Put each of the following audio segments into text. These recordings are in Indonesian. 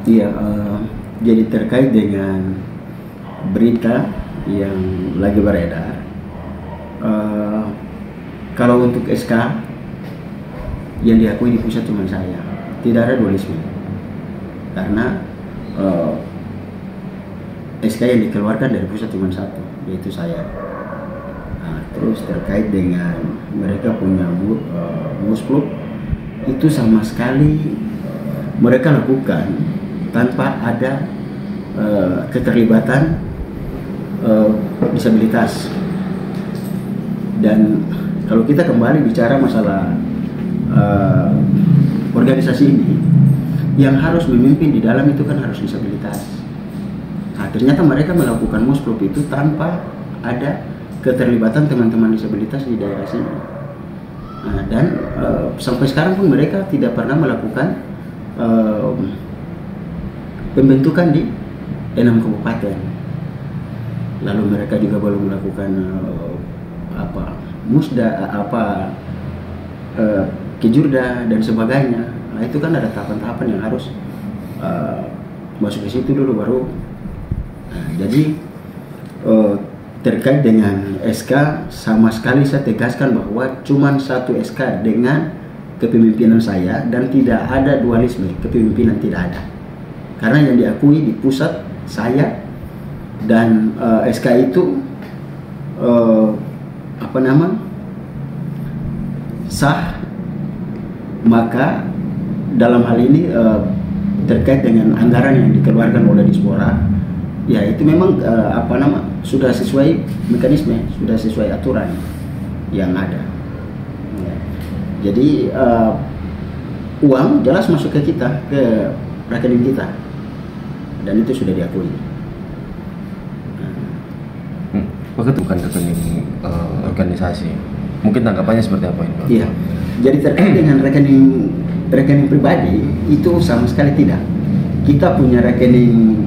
Iya, jadi terkait dengan berita yang lagi beredar, kalau untuk SK yang diakui di pusat cuma saya, tidak ada dualisme, karena SK yang dikeluarkan dari pusat cuma satu, yaitu saya. Nah, terus terkait dengan mereka punya musklub, itu sama sekali mereka lakukan tanpa ada keterlibatan disabilitas. Dan kalau kita kembali bicara masalah organisasi ini, yang harus memimpin di dalam itu kan harus disabilitas. Nah, ternyata mereka melakukan musklub itu tanpa ada keterlibatan teman-teman disabilitas di daerah sini. Nah, dan sampai sekarang pun mereka tidak pernah melakukan pembentukan di 6 kabupaten. Lalu mereka juga belum melakukan musda, kejurda dan sebagainya. Nah, itu kan ada tahapan-tahapan yang harus masuk ke situ dulu baru. Nah, jadi terkait dengan SK, sama sekali saya tegaskan bahwa cuma satu SK dengan kepemimpinan saya dan tidak ada dualisme, kepemimpinan tidak ada. Karena yang diakui di pusat saya dan SK itu sah, maka dalam hal ini terkait dengan anggaran yang dikeluarkan oleh Dispora, ya itu memang sudah sesuai mekanisme, sudah sesuai aturan yang ada. Jadi uang jelas masuk ke kita, ke rekening kita, dan itu sudah diakui. Maka itu bukan rekening organisasi. Mungkin tanggapannya seperti apa ini, Pak? Iya. Jadi terkait dengan rekening pribadi itu sama sekali tidak. Kita punya rekening,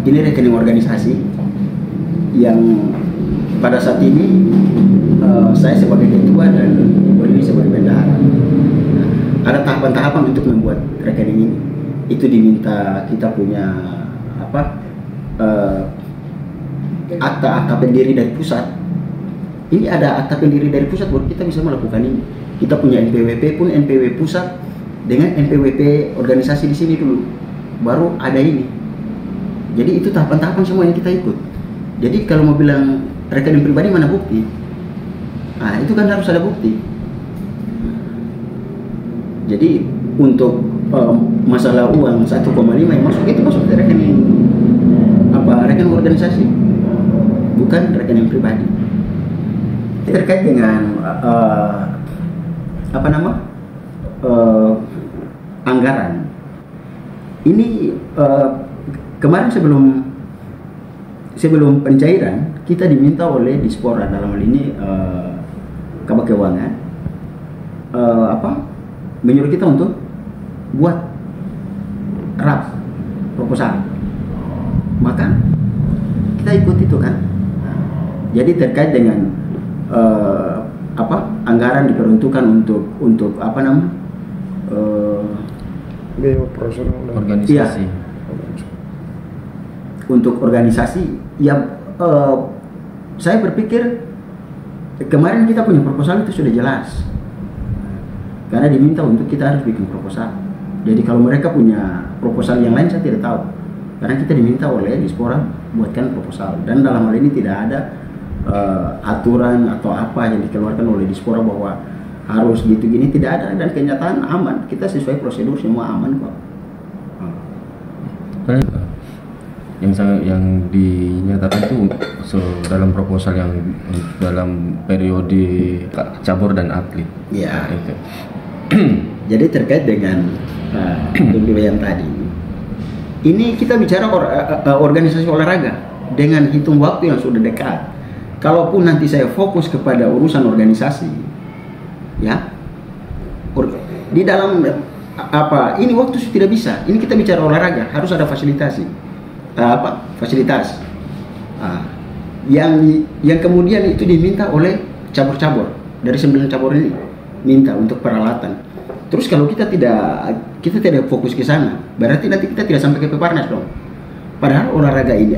ini rekening organisasi yang pada saat ini saya sebagai ketua dan Ibu ini sebagai bendahara. Ada tahapan-tahapan untuk membuat rekening ini. Itu diminta kita punya akta pendiri dari pusat. Ini ada akta pendiri dari pusat baru kita bisa melakukan ini. Kita punya NPWP pun, NPW pusat dengan NPWP organisasi di sini dulu, baru ada ini. Jadi itu tahapan-tahapan semua yang kita ikut. Jadi kalau mau bilang rekening pribadi mana bukti? Nah, itu kan harus ada bukti. Jadi untuk masalah uang 1,5 yang masuk itu masuk ke rekening rekening organisasi, bukan rekening pribadi. Terkait dengan anggaran ini, kemarin sebelum pencairan kita diminta oleh Dispora, dalam hal ini Kabak Keuangan, menyuruh kita untuk buat draft proposal. Maka kita ikut itu kan. Jadi terkait dengan anggaran diperuntukkan untuk organisasi. Ya, untuk organisasi ya, saya berpikir kemarin kita punya proposal itu sudah jelas, karena diminta untuk kita harus bikin proposal. Jadi kalau mereka punya proposal yang lain saya tidak tahu, karena kita diminta oleh Dispora buatkan proposal, dan dalam hal ini tidak ada aturan atau apa yang dikeluarkan oleh Dispora bahwa harus gitu gini, tidak ada, dan kenyataan aman, kita sesuai prosedur semua aman kok. Yang dinyatakan itu dalam proposal yang dalam periode cabur dan atlet. Ya. Nah, itu. Jadi terkait dengan yang tadi, ini kita bicara organisasi olahraga dengan hitung waktu yang sudah dekat. Kalaupun nanti saya fokus kepada urusan organisasi, ya, di dalam ini waktu tidak bisa. Ini kita bicara olahraga, harus ada fasilitas. Yang kemudian itu diminta oleh cabur-cabur dari 9 cabur ini, minta untuk peralatan. Terus kalau kita tidak fokus ke sana, berarti nanti kita tidak sampai ke Peparnas dong. Padahal olahraga ini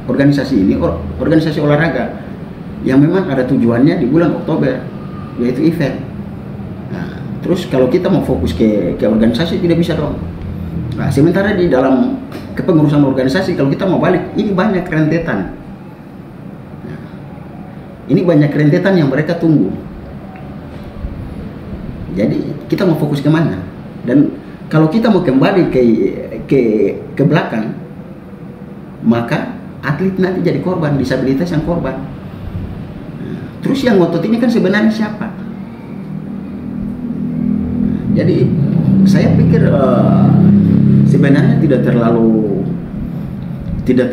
organisasi ini organisasi olahraga yang memang ada tujuannya di bulan Oktober, yaitu event. Nah, terus kalau kita mau fokus ke organisasi tidak bisa dong. Nah, sementara di dalam kepengurusan organisasi kalau kita mau balik, ini banyak rentetan. Nah, ini banyak rentetan yang mereka tunggu. Jadi kita mau fokus kemana? Dan kalau kita mau kembali ke belakang, maka atlet nanti jadi korban, disabilitas yang korban. Terus yang ngotot ini kan sebenarnya siapa? Jadi saya pikir sebenarnya tidak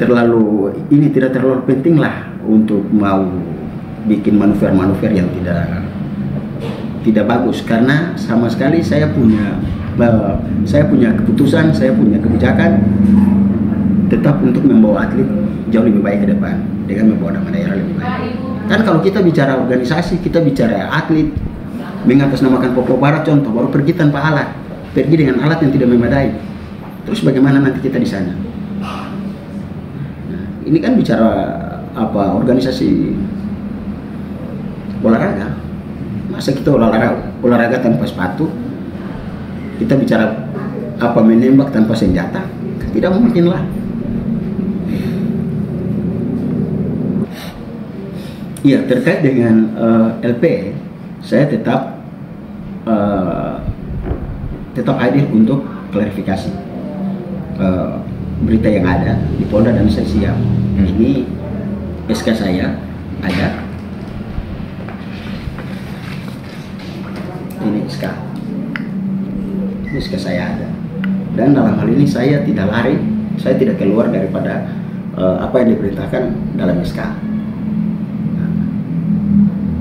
terlalu penting lah untuk mau bikin manuver-manuver yang tidak bagus, karena sama sekali saya punya keputusan, saya punya kebijakan tetap untuk membawa atlet jauh lebih baik ke depan dengan membawa nama daerah lebih baik. Kan kalau kita bicara organisasi, kita bicara atlet, mengatasnamakan Papua Barat contoh, baru pergi tanpa alat, pergi dengan alat yang tidak memadai. Terus bagaimana nanti kita di sana? Nah, ini kan bicara organisasi olahraga. Masa kita olahraga tanpa sepatu? Kita bicara menembak tanpa senjata? Tidak mungkin lah. Iya, terkait dengan LP, saya tetap hadir untuk klarifikasi berita yang ada di Polda, dan saya siap. Ini SK saya ada, ini SK saya ada, dan dalam hal ini saya tidak lari, saya tidak keluar daripada apa yang diperintahkan dalam SK.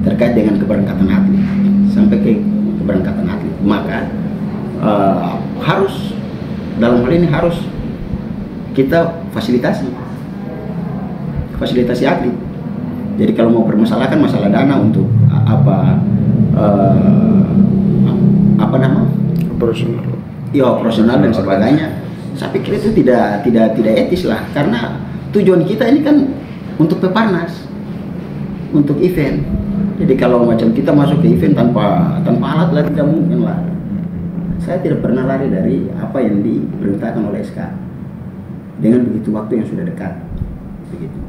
Terkait dengan keberangkatan atlet, sampai ke keberangkatan atlet, maka harus dalam hal ini harus kita fasilitasi atlet. Jadi kalau mau permasalahkan masalah dana untuk operasional dan sebagainya, saya pikir itu tidak etis lah, karena tujuan kita ini kan untuk Peparnas, untuk event. Jadi kalau macam kita masuk ke event tanpa alat lah, tidak mungkin lah. Saya tidak pernah lari dari apa yang diperintahkan oleh SK dengan begitu waktu yang sudah dekat, begitu.